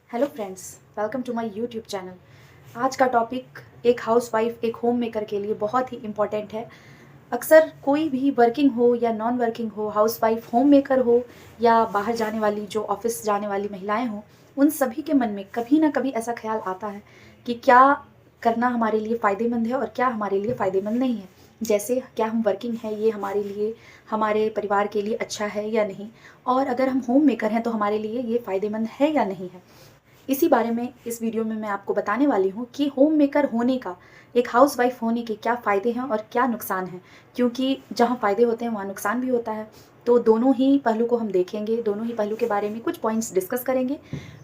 Hello friends, welcome to my YouTube channel. आज का topic एक हाउसवाइफ, एक होम मेकर के लिए बहुत ही इम्पॉर्टेंट है। अक्सर कोई भी वर्किंग हो या नॉन वर्किंग हो, हाउसवाइफ, होम मेकर हो या बाहर जाने वाली, जो ऑफिस जाने वाली महिलाएं हों, उन सभी के मन में कभी ना कभी ऐसा ख्याल आता है कि क्या करना हमारे लिए फ़ायदेमंद है और क्या हमारे लिए फ़ायदेमंद नहीं है। जैसे क्या हम वर्किंग हैं, ये हमारे लिए, हमारे परिवार के लिए अच्छा है या नहीं, और अगर हम होम मेकर हैं तो हमारे लिए ये फ़ायदेमंद है या नहीं है। इसी बारे में इस वीडियो में मैं आपको बताने वाली हूँ कि होम मेकर होने का, एक हाउसवाइफ होने के क्या फ़ायदे हैं और क्या नुकसान हैं। क्योंकि जहाँ फ़ायदे होते हैं वहाँ नुकसान भी होता है। तो दोनों ही पहलू को हम देखेंगे, दोनों ही पहलू के बारे में कुछ पॉइंट्स डिस्कस करेंगे।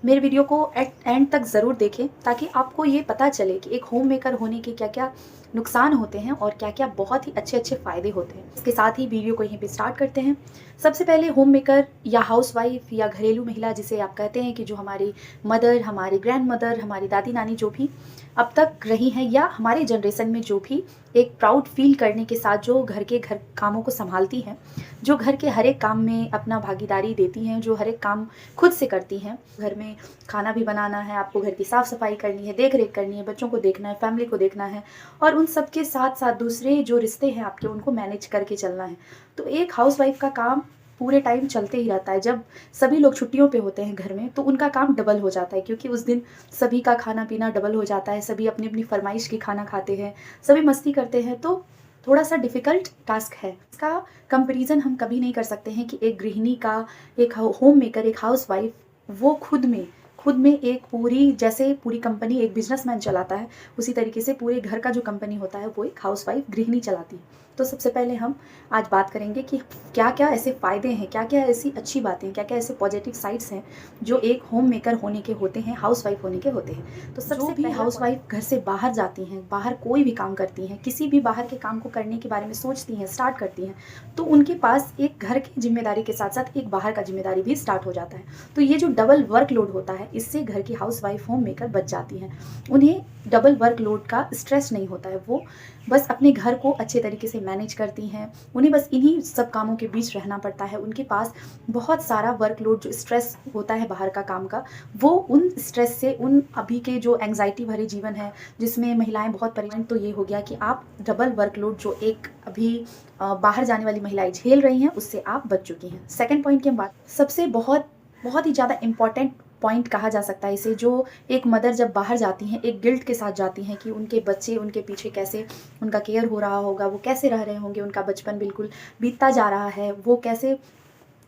मेरे वीडियो को एंड तक ज़रूर देखें ताकि आपको ये पता चले कि एक होम मेकर होने के क्या क्या नुकसान होते हैं और क्या क्या बहुत ही अच्छे अच्छे फ़ायदे होते हैं। इसके साथ ही वीडियो को यहीं पे स्टार्ट करते हैं। सबसे पहले होम मेकर या हाउसवाइफ या घरेलू महिला जिसे आप कहते हैं, कि जो हमारी मदर, हमारी ग्रैंड मदर, हमारी दादी नानी जो भी अब तक रही हैं, या हमारे जनरेशन में जो भी एक प्राउड फील करने के साथ जो घर कामों को संभालती हैं, जो घर के हर एक काम में अपना भागीदारी देती हैं, जो हर एक काम खुद से करती हैं। घर में खाना भी बनाना है, आपको घर की साफ़ सफाई करनी है, देख रेख करनी है, बच्चों को देखना है, फैमिली को देखना है, और उन सब के साथ साथ दूसरे जो रिश्ते हैं आपके, उनको मैनेज करके चलना है। तो एक हाउसवाइफ का काम पूरे टाइम चलते ही रहता है। जब सभी लोग छुट्टियों पे होते हैं घर में, तो उनका काम डबल हो जाता है, क्योंकि उस दिन सभी का खाना पीना डबल हो जाता है। सभी अपनी अपनी फरमाइश की खाना खाते हैं, सभी मस्ती करते हैं। तो थोड़ा सा डिफ़िकल्ट टास्क है। इसका कंपैरिजन हम कभी नहीं कर सकते हैं कि एक गृहिणी का, एक होम मेकर, एक हाउसवाइफ, वो खुद में एक पूरी, जैसे पूरी कंपनी एक बिजनेसमैन चलाता है, उसी तरीके से पूरे घर का जो कंपनी होता है वो एक हाउसवाइफ, गृहिणी चलाती है। तो सबसे पहले हम आज बात करेंगे कि क्या क्या ऐसे फ़ायदे हैं, क्या क्या ऐसी अच्छी बातें हैं, क्या क्या ऐसे पॉजिटिव साइड्स हैं जो एक होम मेकर होने के होते हैं, हाउसवाइफ होने के होते हैं। तो सबसे भी हाउसवाइफ घर से बाहर जाती हैं, बाहर कोई भी काम करती हैं, किसी भी बाहर के काम को करने के बारे में सोचती हैं, स्टार्ट करती हैं, तो उनके पास एक घर की जिम्मेदारी के साथ साथ एक बाहर का जिम्मेदारी भी स्टार्ट हो जाता है। तो ये जो डबल वर्कलोड होता है, इससे घर की हाउसवाइफ, होम मेकर बच जाती हैं। उन्हें डबल वर्कलोड का स्ट्रेस नहीं होता है। वो बस अपने घर को अच्छे तरीके से मैनेज करती हैं। उन्हें बस इन्हीं सब कामों के बीच रहना पड़ता है। उनके पास बहुत सारा वर्कलोड, जो स्ट्रेस होता है बाहर का काम का, वो उन स्ट्रेस से, उन अभी के जो एंग्जाइटी भरे जीवन है जिसमें महिलाएं बहुत परेशान, तो ये हो गया कि आप डबल वर्कलोड जो एक अभी बाहर जाने वाली महिलाएं झेल रही हैं, उससे आप बच चुकी हैं। सेकेंड पॉइंट की हम बात, सबसे बहुत बहुत ही ज़्यादा इम्पॉर्टेंट पॉइंट कहा जा सकता है इसे, जो एक मदर जब बाहर जाती हैं, एक गिल्ट के साथ जाती हैं कि उनके बच्चे उनके पीछे कैसे, उनका केयर हो रहा होगा, वो कैसे रह रहे होंगे, उनका बचपन बिल्कुल बीतता जा रहा है, वो कैसे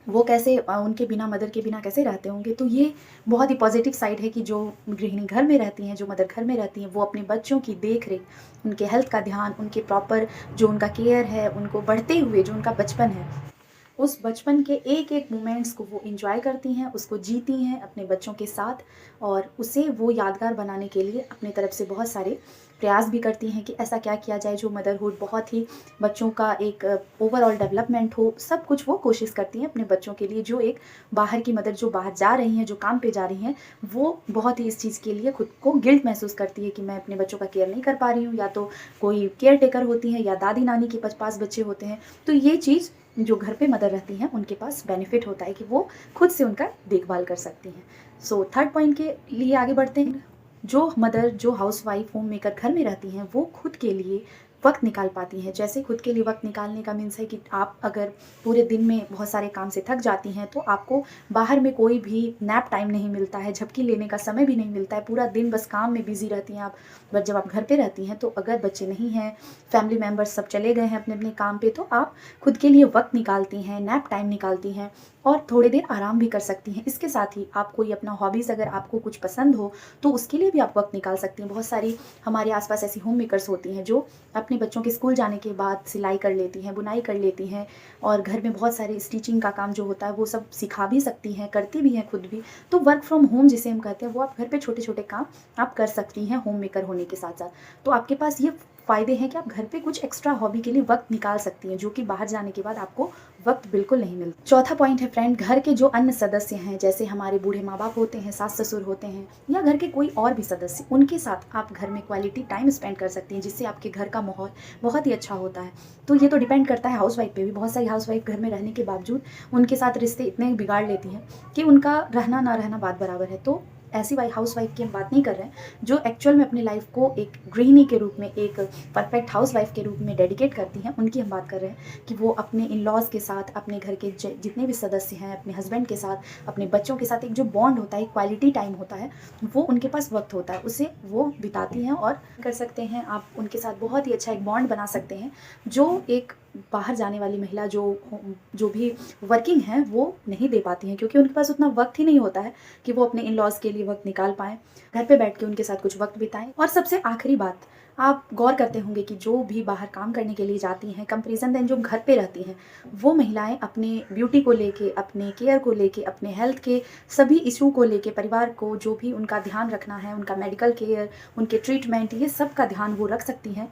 उनके बिना, मदर के बिना कैसे रहते होंगे। तो ये बहुत ही पॉजिटिव साइड है कि जो गृहिणी घर में रहती हैं, जो मदर घर में रहती हैं, वो अपने बच्चों की देख रेख, उनके हेल्थ का ध्यान, उनके प्रॉपर जो उनका केयर है, उनको बढ़ते हुए जो उनका बचपन है, उस बचपन के एक एक मोमेंट्स को वो एंजॉय करती हैं, उसको जीती हैं अपने बच्चों के साथ, और उसे वो यादगार बनाने के लिए अपने तरफ से बहुत सारे प्रयास भी करती हैं कि ऐसा क्या किया जाए जो मदरहुड बहुत ही, बच्चों का एक ओवरऑल डेवलपमेंट हो। सब कुछ वो कोशिश करती हैं अपने बच्चों के लिए। जो एक बाहर की मदर, जो बाहर जा रही हैं, जो काम पे जा रही हैं, वो बहुत ही इस चीज़ के लिए खुद को गिल्ट महसूस करती है कि मैं अपने बच्चों का केयर नहीं कर पा रही हूँ, या तो कोई केयर टेकर होती हैं, या दादी नानी के पास बच्चे होते हैं। तो ये चीज़ जो घर पे मदर रहती हैं उनके पास बेनिफिट होता है कि वो खुद से उनका देखभाल कर सकती हैं। सो थर्ड पॉइंट के लिए आगे बढ़ते हैं। जो मदर, जो हाउसवाइफ, होम मेकर घर में रहती हैं, वो खुद के लिए वक्त निकाल पाती हैं। जैसे खुद के लिए वक्त निकालने का मीन्स है कि आप अगर पूरे दिन में बहुत सारे काम से थक जाती हैं, तो आपको बाहर में कोई भी नैप टाइम नहीं मिलता है, झपकी लेने का समय भी नहीं मिलता है, पूरा दिन बस काम में बिजी रहती हैं आप। बट जब आप घर पे रहती हैं, तो अगर बच्चे नहीं हैं, फैमिली मेम्बर्स सब चले गए हैं अपने अपने काम पे, तो आप खुद के लिए वक्त निकालती हैं, नैप टाइम निकालती हैं, और थोड़ी देर आराम भी कर सकती हैं। इसके साथ ही आप कोई अपना हॉबीज़, अगर आपको कुछ पसंद हो, तो उसके लिए भी आप वक्त निकाल सकती हैं। बहुत सारी हमारे आसपास ऐसी होम मेकर्स होती हैं जो अपने बच्चों के स्कूल जाने के बाद सिलाई कर लेती हैं, बुनाई कर लेती हैं, और घर में बहुत सारे स्टिचिंग का काम जो होता है वो सब सिखा भी सकती हैं, करती भी हैं खुद भी। तो वर्क फ्रॉम होम जिसे हम कहते हैं, वो आप घर पे छोटे छोटे काम आप कर सकती हैं होम मेकर होने के साथ साथ। तो आपके पास ये फ़ायदे हैं कि आप घर पे कुछ एक्स्ट्रा हॉबी के लिए वक्त निकाल सकती हैं, जो कि बाहर जाने के बाद आपको वक्त बिल्कुल नहीं मिलता। चौथा पॉइंट है फ्रेंड, घर के जो अन्य सदस्य हैं, जैसे हमारे बूढ़े माँ बाप होते हैं, सास ससुर होते हैं, या घर के कोई और भी सदस्य, उनके साथ आप घर में क्वालिटी टाइम स्पेंड कर सकती हैं, जिससे आपके घर का माहौल बहुत ही अच्छा होता है। तो ये तो डिपेंड करता है हाउसवाइफ पे भी। बहुत सारी हाउसवाइफ घर में रहने के बावजूद उनके साथ रिश्ते इतने बिगाड़ लेती हैं कि उनका रहना ना रहना बात बराबर है। तो ऐसी हाउस वाइफ की हम बात नहीं कर रहे हैं जो एक्चुअल में अपनी लाइफ को एक गृहिणी के रूप में, एक परफेक्ट हाउस वाइफ के रूप में डेडिकेट करती हैं, उनकी हम बात कर रहे हैं कि वो अपने इन लॉज के साथ, अपने घर के जितने भी सदस्य हैं, अपने हस्बैंड के साथ, अपने बच्चों के साथ एक जो बॉन्ड होता है, क्वालिटी टाइम होता है, वो उनके पास वक्त होता है, उसे वो बिताती हैं और कर सकते हैं। आप उनके साथ बहुत ही अच्छा एक बॉन्ड बना सकते हैं जो एक बाहर जाने वाली महिला जो भी वर्किंग है वो नहीं दे पाती हैं, क्योंकि उनके पास उतना वक्त ही नहीं होता है कि वो अपने इन लॉज के लिए वक्त निकाल पाएँ, घर पे बैठ के उनके साथ कुछ वक्त बिताएं। और सबसे आखिरी बात, आप गौर करते होंगे कि जो भी बाहर काम करने के लिए जाती हैं, कंपैरिजन देन जो घर पे रहती हैं, वो महिलाएं अपने ब्यूटी को लेके, अपने केयर को लेके, अपने हेल्थ के सभी इशू को लेके, परिवार को जो भी उनका ध्यान रखना है, उनका मेडिकल केयर, उनके ट्रीटमेंट, ये सब का ध्यान वो रख सकती हैं।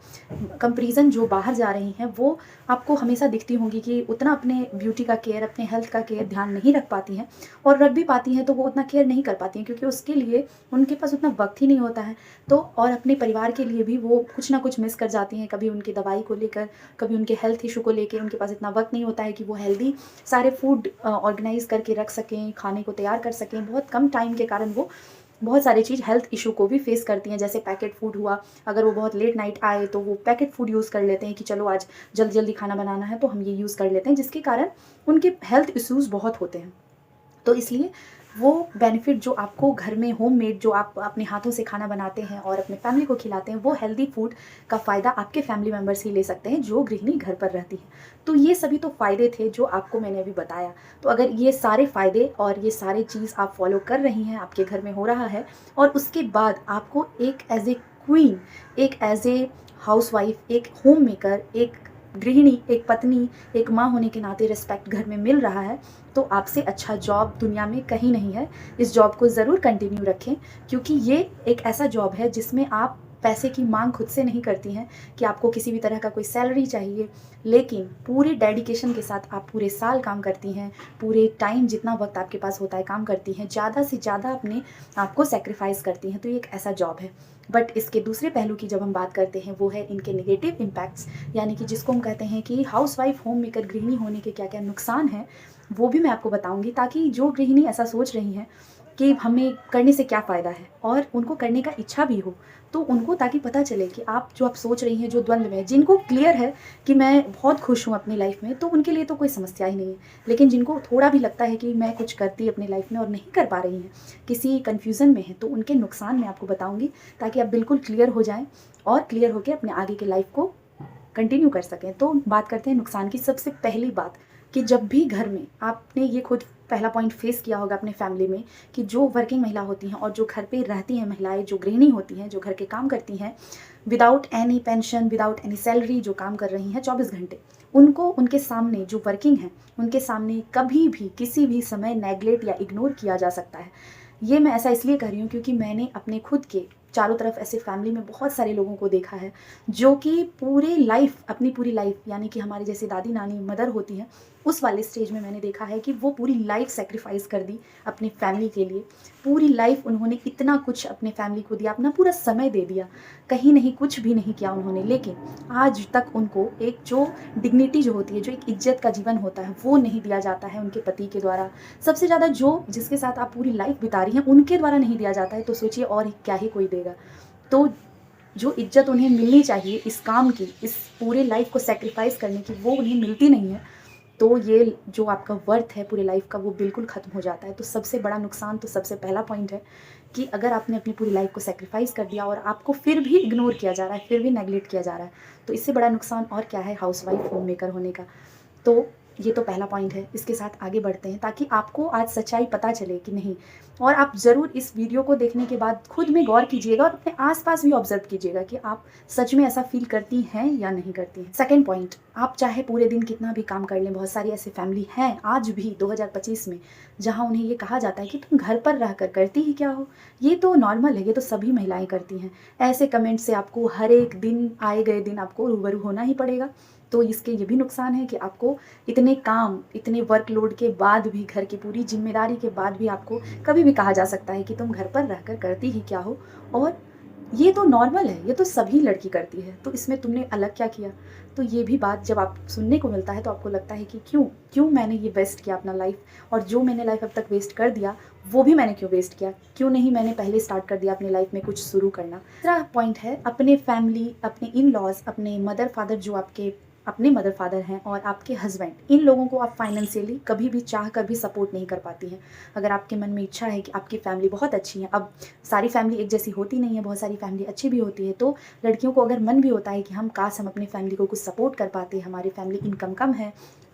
कंपैरिजन जो बाहर जा रही हैं वो आपको हमेशा दिखती होंगी कि उतना अपने ब्यूटी का केयर, अपने हेल्थ का केयर ध्यान नहीं रख पाती हैं, और रख भी पाती हैं तो वो उतना केयर नहीं कर पाती हैं, क्योंकि उसके लिए उनके पास उतना वक्त ही नहीं होता है। तो और अपने परिवार के लिए भी वो कुछ ना कुछ मिस कर जाती हैं, कभी उनकी दवाई को लेकर, कभी उनके हेल्थ इशू को लेकर उनके पास इतना वक्त नहीं होता है कि वो हेल्दी सारे फूड ऑर्गेनाइज करके रख सकें, खाने को तैयार कर सकें। बहुत कम टाइम के कारण वो बहुत सारी चीज़ हेल्थ इशू को भी फेस करती हैं, जैसे पैकेट फूड हुआ, अगर वो बहुत लेट नाइट आए तो वो पैकेट फूड यूज़ कर लेते हैं कि चलो आज जल्दी जल्दी खाना बनाना है तो हम ये यूज़ कर लेते हैं, जिसके कारण उनके हेल्थ इश्यूज़ बहुत होते हैं। तो इसलिए वो बेनिफिट जो आपको घर में होममेड जो आप अपने हाथों से खाना बनाते हैं और अपने फैमिली को खिलाते हैं, वो हेल्दी फूड का फ़ायदा आपके फैमिली मेम्बर्स ही ले सकते हैं जो गृहिणी घर पर रहती है। तो ये सभी तो फ़ायदे थे जो आपको मैंने अभी बताया। तो अगर ये सारे फ़ायदे और ये सारे चीज़ आप फॉलो कर रही हैं, आपके घर में हो रहा है, और उसके बाद आपको एक एज ए क्वीन, एक एज ए हाउस वाइफ, एक होम मेकर, एक गृहिणी, एक पत्नी, एक माँ होने के नाते रिस्पेक्ट घर में मिल रहा है, तो आपसे अच्छा जॉब दुनिया में कहीं नहीं है। इस जॉब को ज़रूर कंटिन्यू रखें, क्योंकि ये एक ऐसा जॉब है जिसमें आप पैसे की मांग खुद से नहीं करती हैं कि आपको किसी भी तरह का कोई सैलरी चाहिए, लेकिन पूरे डेडिकेशन के साथ आप पूरे साल काम करती हैं, पूरे टाइम जितना वक्त आपके पास होता है काम करती हैं, ज़्यादा से ज़्यादा अपने आप को सेक्रीफाइस करती हैं। तो ये एक ऐसा जॉब है। बट इसके दूसरे पहलू की जब हम बात करते हैं, वो है इनके नेगेटिव इम्पैक्ट्स, यानी कि जिसको हम कहते हैं कि हाउस वाइफ होम मेकर गृहिणी होने के क्या क्या नुकसान हैं, वो भी मैं आपको बताऊंगी, ताकि जो गृहिणी ऐसा सोच रही हैं कि हमें करने से क्या फ़ायदा है और उनको करने का इच्छा भी हो, तो उनको ताकि पता चले कि आप जो आप सोच रही हैं, जो द्वंद्व में, जिनको क्लियर है कि मैं बहुत खुश हूँ अपनी लाइफ में, तो उनके लिए तो कोई समस्या ही नहीं है। लेकिन जिनको थोड़ा भी लगता है कि मैं कुछ करती अपनी लाइफ में और नहीं कर पा रही हैं, किसी कन्फ्यूज़न में है, तो उनके नुकसान मैं आपको बताऊँगी, ताकि आप बिल्कुल क्लियर हो जाएँ और क्लियर होकर अपने आगे के लाइफ को कंटिन्यू कर सकें। तो बात करते हैं नुकसान की। सबसे पहली बात कि जब भी घर में, आपने ये खुद पहला पॉइंट फेस किया होगा अपने फैमिली में, कि जो वर्किंग महिला होती हैं और जो घर पे रहती हैं महिलाएं, जो गृहिणी होती हैं, जो घर के काम करती हैं, without any pension, without any salary जो काम कर रही हैं 24 घंटे, उनको उनके सामने जो वर्किंग हैं उनके सामने कभी भी किसी भी समय नेगलेक्ट या इग्नोर किया जा सकता है। ये मैं ऐसा इसलिए कर रही हूँ क्योंकि मैंने अपने खुद के चारों तरफ ऐसे फैमिली में बहुत सारे लोगों को देखा है जो कि पूरे लाइफ, अपनी पूरी लाइफ, यानी कि हमारी जैसे दादी नानी मदर होती हैं, उस वाले स्टेज में मैंने देखा है कि वो पूरी लाइफ सेक्रीफाइस कर दी अपनी फैमिली के लिए। पूरी लाइफ उन्होंने इतना कुछ अपने फैमिली को दिया, अपना पूरा समय दे दिया, कहीं नहीं कुछ भी नहीं किया उन्होंने, लेकिन आज तक उनको एक जो डिग्निटी जो होती है, जो एक इज्जत का जीवन होता है, वो नहीं दिया जाता है उनके पति के द्वारा। सबसे ज़्यादा जो जिसके साथ आप पूरी लाइफ बिता रही हैं उनके द्वारा नहीं दिया जाता है, तो सोचिए और क्या ही कोई देगा। तो जो इज्जत उन्हें मिलनी चाहिए इस काम की, इस पूरे लाइफ को सेक्रीफाइस करने की, वो उन्हें मिलती नहीं है। तो ये जो आपका वर्थ है पूरी लाइफ का, वो बिल्कुल ख़त्म हो जाता है। तो सबसे बड़ा नुकसान, तो सबसे पहला पॉइंट है कि अगर आपने अपनी पूरी लाइफ को सेक्रीफाइस कर दिया और आपको फिर भी इग्नोर किया जा रहा है, फिर भी नेगलेक्ट किया जा रहा है, तो इससे बड़ा नुकसान और क्या है हाउस वाइफ होम मेकर होने का। तो ये तो पहला पॉइंट है। इसके साथ आगे बढ़ते हैं ताकि आपको आज सच्चाई पता चले कि नहीं। और आप ज़रूर इस वीडियो को देखने के बाद खुद में गौर कीजिएगा और अपने आसपास भी ऑब्जर्व कीजिएगा कि आप सच में ऐसा फील करती हैं या नहीं करती हैं। सेकेंड पॉइंट, आप चाहे पूरे दिन कितना भी काम कर लें, बहुत सारी ऐसी फैमिली हैं आज भी 2025 में जहाँ उन्हें ये कहा जाता है कि तुम घर पर रह कर करती ही क्या हो, ये तो नॉर्मल है, ये तो सभी महिलाएं करती हैं। ऐसे कमेंट से आपको हर एक दिन, आए गए दिन आपको रूबरू होना ही पड़ेगा। तो इसके ये भी नुकसान है कि आपको इतने काम, इतने वर्कलोड के बाद भी, घर की पूरी जिम्मेदारी के बाद भी आपको कभी भी कहा जा सकता है कि तुम घर पर रहकर करती ही क्या हो, और ये तो नॉर्मल है, ये तो सभी लड़की करती है, तो इसमें तुमने अलग क्या किया। तो ये भी बात जब आप सुनने को मिलता है तो आपको लगता है कि क्यों क्यों मैंने ये वेस्ट किया अपना लाइफ, और जो मैंने लाइफ अब तक वेस्ट कर दिया वो भी मैंने क्यों वेस्ट किया, क्यों नहीं मैंने पहले स्टार्ट कर दिया अपनी लाइफ में कुछ शुरू करना। दूसरा पॉइंट है अपने फैमिली, अपने इन लॉज, अपने मदर फादर जो आपके अपने मदर फादर हैं और आपके हस्बैंड, इन लोगों को आप फाइनेंशियली कभी भी चाह कर भी सपोर्ट नहीं कर पाती हैं। अगर आपके मन में इच्छा है कि आपकी फैमिली बहुत अच्छी है, अब सारी फैमिली एक जैसी होती नहीं है, बहुत सारी फैमिली अच्छी भी होती है, तो लड़कियों को अगर मन भी होता है कि हम काश हम अपनी फैमिली को कुछ सपोर्ट कर पाते, हमारी फैमिली इनकम कम है,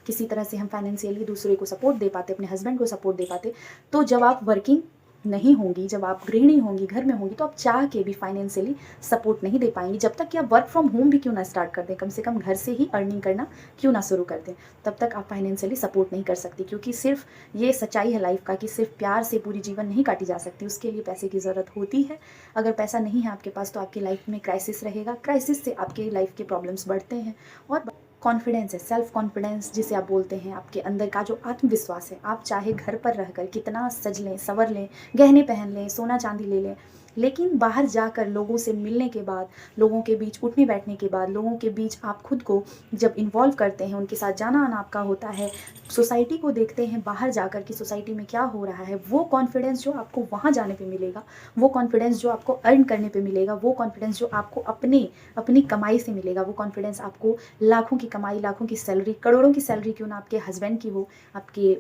किसी तरह से हम फाइनेंशियली दूसरे को सपोर्ट दे पाते, अपने हस्बैंड को सपोर्ट दे पाते, तो जब आप वर्किंग नहीं होंगी, जब आप गृहिणी होंगी, घर में होंगी, तो आप चाह के भी फाइनेंशियली सपोर्ट नहीं दे पाएंगी। जब तक कि आप वर्क फ्रॉम होम भी क्यों ना स्टार्ट कर दें, कम से कम घर से ही अर्निंग करना क्यों ना शुरू कर दें, तब तक आप फाइनेंशियली सपोर्ट नहीं कर सकती। क्योंकि सिर्फ ये सच्चाई है लाइफ का कि सिर्फ प्यार से पूरी जीवन नहीं काटी जा सकती, उसके लिए पैसे की ज़रूरत होती है। अगर पैसा नहीं है आपके पास तो आपकी लाइफ में क्राइसिस रहेगा, क्राइसिस से आपके लाइफ के प्रॉब्लम्स बढ़ते हैं। और कॉन्फिडेंस है, सेल्फ कॉन्फिडेंस जिसे आप बोलते हैं, आपके अंदर का जो आत्मविश्वास है, आप चाहे घर पर रहकर कितना सज लें, संवर लें, गहने पहन लें, सोना चांदी ले लें, लेकिन बाहर जाकर लोगों से मिलने के बाद, लोगों के बीच उठने बैठने के बाद, लोगों के बीच आप खुद को जब इन्वॉल्व करते हैं, उनके साथ जाना आना आपका होता है, सोसाइटी को देखते हैं बाहर जाकर कि सोसाइटी में क्या हो रहा है, वो कॉन्फिडेंस जो आपको वहाँ जाने पे मिलेगा, वो कॉन्फिडेंस जो आपको अर्न करने पे मिलेगा, वो कॉन्फिडेंस जो आपको अपनी कमाई से मिलेगा, वो कॉन्फिडेंस आपको लाखों की कमाई, लाखों की सैलरी, करोड़ों की सैलरी क्यों ना आपके हस्बैंड की हो, आपके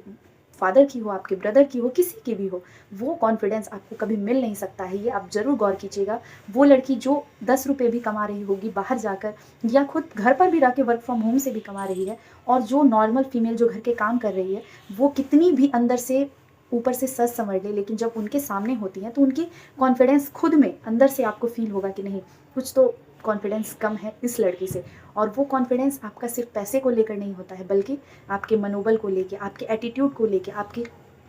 फादर की हो, आपके ब्रदर की हो, किसी की भी हो, वो कॉन्फिडेंस आपको कभी मिल नहीं सकता है। ये आप ज़रूर गौर कीजिएगा। वो लड़की जो 10 रुपये भी कमा रही होगी बाहर जाकर, या खुद घर पर भी रह के वर्क फ्रॉम होम से भी कमा रही है, और जो नॉर्मल फीमेल जो घर के काम कर रही है, वो कितनी भी अंदर से ऊपर से सच समझ ले, लेकिन जब उनके सामने होती हैं तो उनकी कॉन्फिडेंस खुद में अंदर से आपको फील होगा कि नहीं, कुछ तो कॉन्फिडेंस कम है इस लड़की से। और वो कॉन्फिडेंस आपका सिर्फ पैसे को लेकर नहीं होता है, बल्कि आपके मनोबल को लेके, आपके एटीट्यूड को लेके,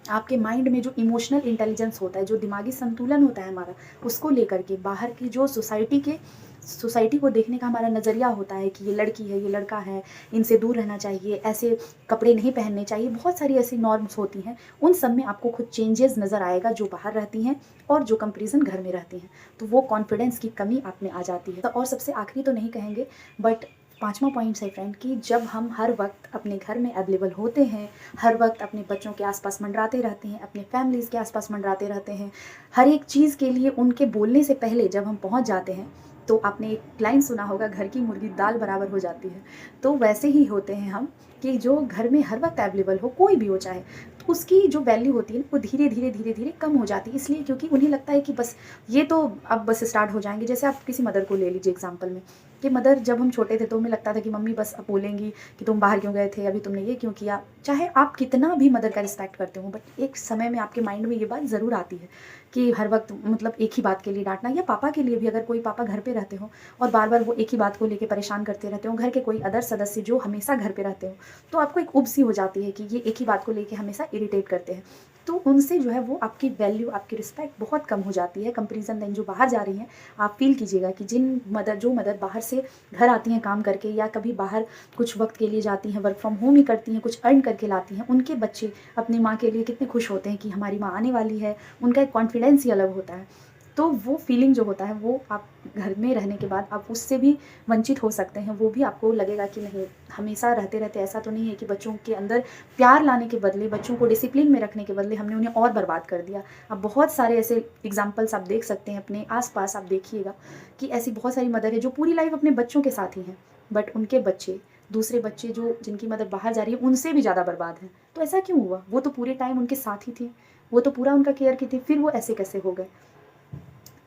आपके माइंड में जो इमोशनल इंटेलिजेंस होता है, जो दिमागी संतुलन होता है हमारा, उसको लेकर के, बाहर की जो सोसाइटी को देखने का हमारा नज़रिया होता है कि ये लड़की है, ये लड़का है, इनसे दूर रहना चाहिए, ऐसे कपड़े नहीं पहनने चाहिए, बहुत सारी ऐसी नॉर्म्स होती हैं, उन सब में आपको खुद चेंजेस नज़र आएगा जो बाहर रहती हैं और जो कंपैरिजन घर में रहती हैं। तो वो कॉन्फिडेंस की कमी आप में आ जाती है। तो और सबसे आखिरी तो नहीं कहेंगे, बट 5वां पॉइंट है फ्रेंड कि जब हम हर वक्त अपने घर में अवेलेबल होते हैं, हर वक्त अपने बच्चों के आसपास मंडराते रहते हैं, अपने फैमिलीज़ के आसपास मंडराते रहते हैं, हर एक चीज़ के लिए उनके बोलने से पहले जब हम पहुंच जाते हैं, तो आपने एक लाइन सुना होगा, घर की मुर्गी दाल बराबर हो जाती है। तो वैसे ही होते हैं हम कि जो घर में हर वक्त अवेलेबल हो, कोई भी हो चाहे, तो उसकी जो वैल्यू होती है वो धीरे धीरे कम हो जाती है। इसलिए क्योंकि उन्हें लगता है कि बस ये तो अब बस स्टार्ट हो जाएंगे। जैसे आप किसी मदर को ले लीजिए एग्जाम्पल में, कि मदर जब हम छोटे थे तो हमें लगता था कि मम्मी बस अब बोलेंगी कि तुम बाहर क्यों गए थे, अभी तुमने ये क्यों किया। चाहे आप कितना भी मदर का रिस्पेक्ट करते हो, बट एक समय में आपके माइंड में ये बात ज़रूर आती है कि हर वक्त मतलब एक ही बात के लिए डांटना, या पापा के लिए भी, अगर कोई पापा घर पे रहते हो और बार बार वो एक ही बात को लेके परेशान करते रहते हो, घर के कोई अदर सदस्य जो हमेशा घर पे रहते हो, तो आपको एक उब सी हो जाती है कि ये एक ही बात को लेके हमेशा इरिटेट करते हैं। तो उनसे जो है वो आपकी वैल्यू, आपकी रिस्पेक्ट बहुत कम हो जाती है। कंपेरिजन देन जो बाहर जा रही हैं, आप फील कीजिएगा कि जो मदर बाहर से घर आती हैं काम करके, या कभी बाहर कुछ वक्त के लिए जाती हैं, वर्क फ्रॉम होम ही करती हैं, कुछ अर्न करके लाती हैं, उनके बच्चे अपनी माँ के लिए कितने खुश होते हैं कि हमारी माँ आने वाली है। उनका एक कॉन्फिडेंस ही अलग होता है। तो वो फीलिंग जो होता है वो आप घर में रहने के बाद आप उससे भी वंचित हो सकते हैं। वो भी आपको लगेगा कि नहीं, हमेशा रहते रहते ऐसा तो नहीं है कि बच्चों के अंदर प्यार लाने के बदले, बच्चों को डिसिप्लिन में रखने के बदले हमने उन्हें और बर्बाद कर दिया। अब बहुत सारे ऐसे एग्जाम्पल्स आप देख सकते हैं अपने आसपास। आप देखिएगा कि ऐसी बहुत सारी मदर है जो पूरी लाइफ अपने बच्चों के साथ ही हैं, बट उनके बच्चे, दूसरे बच्चे जो जिनकी मदर बाहर जा रही है, उनसे भी ज़्यादा बर्बाद हैं। तो ऐसा क्यों हुआ? वो तो पूरे टाइम उनके साथ ही थी, वो तो पूरा उनका केयर की थी, फिर वो ऐसे कैसे हो गए?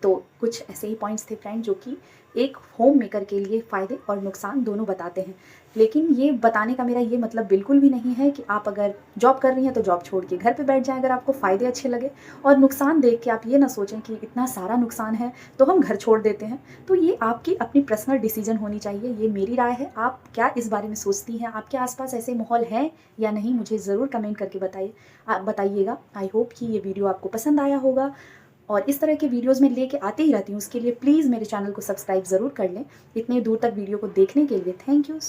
तो कुछ ऐसे ही पॉइंट्स थे फ्रेंड जो कि एक होम मेकर के लिए फ़ायदे और नुकसान दोनों बताते हैं। लेकिन ये बताने का मेरा ये मतलब बिल्कुल भी नहीं है कि आप अगर जॉब कर रही हैं तो जॉब छोड़ के घर पे बैठ जाएं अगर आपको फ़ायदे अच्छे लगे, और नुकसान देख के आप ये ना सोचें कि इतना सारा नुकसान है तो हम घर छोड़ देते हैं। तो ये आपकी अपनी पर्सनल डिसीजन होनी चाहिए, ये मेरी राय है। आप क्या इस बारे में सोचती हैं? आपके आसपास ऐसे माहौल हैं या नहीं, मुझे ज़रूर कमेंट करके बताइएगा। आई होप कि ये वीडियो आपको पसंद आया होगा, और इस तरह के वीडियोस मैं लेके आते ही रहती हूँ। उसके लिए प्लीज़ मेरे चैनल को सब्सक्राइब ज़रूर कर लें। इतने दूर तक वीडियो को देखने के लिए थैंक यू।